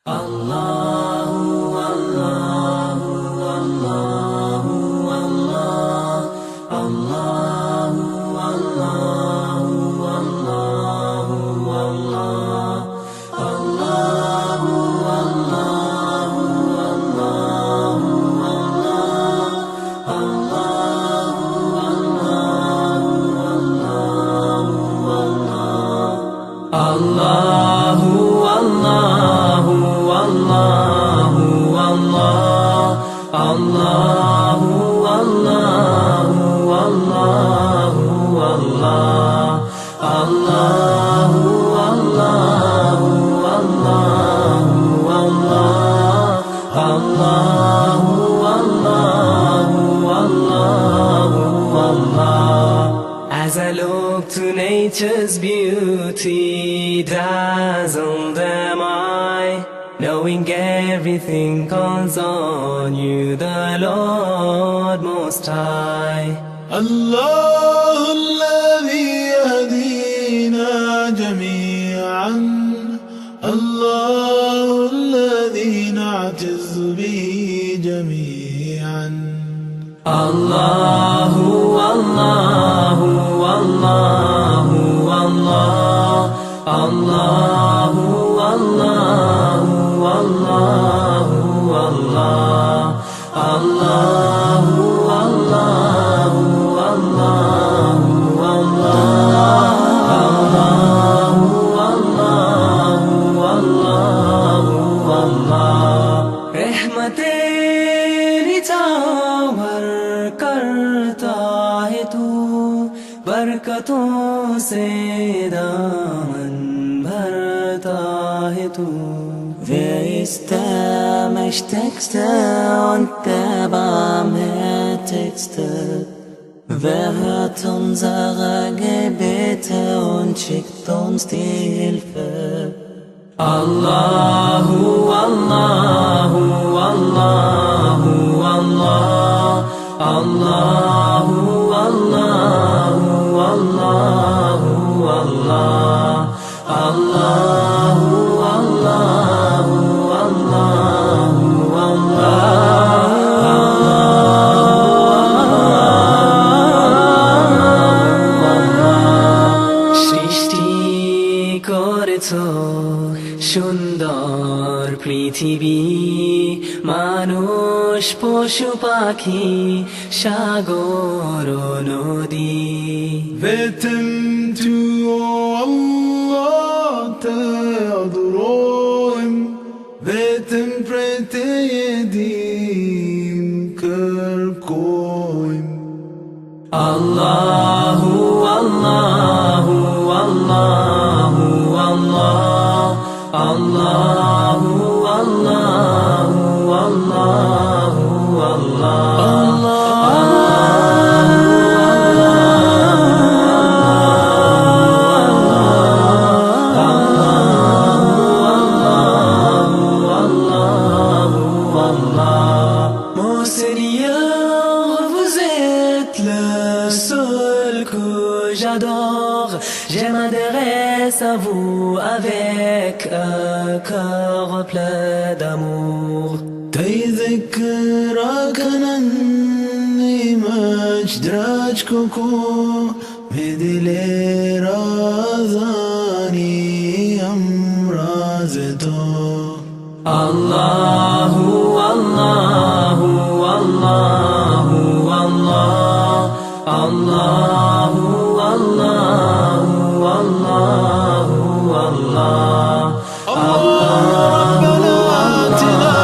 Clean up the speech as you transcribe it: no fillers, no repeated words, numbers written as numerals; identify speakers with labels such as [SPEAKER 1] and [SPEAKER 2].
[SPEAKER 1] Allahu Allahu Allahu Allah Allahu Allahu Allahu Allah Allahu Allahu Allahu Allah Allahu As I look to nature's beauty, dazzled am I, knowing everything calls on you, the Lord Most High.
[SPEAKER 2] الله الذي يهدينا جميعا، الله الذي نعتز به جميعا.
[SPEAKER 1] الله الله الله الله الله الله الله الله الله रहमतेरी चावर करता है तू, बरकतों से दामन भरता है तू.
[SPEAKER 3] Wer ist der Mächtigste und der Barmherzigste? Wer hört unsere Gebete und schickt uns die Hilfe?
[SPEAKER 1] Allahu Allahu Allahu Allah Allahu Allahu Allahu Allah Allahu Allahu Allahu Allah. সৃষ্টি করেছো সুন্দর পৃথিবী, মানুষ পশু পাখি সাগর নদী.
[SPEAKER 2] Beten du, oh Allah, te adorim. Beten prete yedim kerkoim.
[SPEAKER 1] Allahu Allahu Allahu Allah Allahu Allahu Allahu Allah. Mon Seigneur, vous êtes le seul que j'adore. Je m'adresse à vous avec un cœur plein d'amour.
[SPEAKER 2] تذكرك أنني مجدرج كوكو بدلي رازاني أمرازتو.
[SPEAKER 1] Allahu Allahu Allahu Allah Allahu Allahu Allahu Allah.
[SPEAKER 2] ربنا آتنا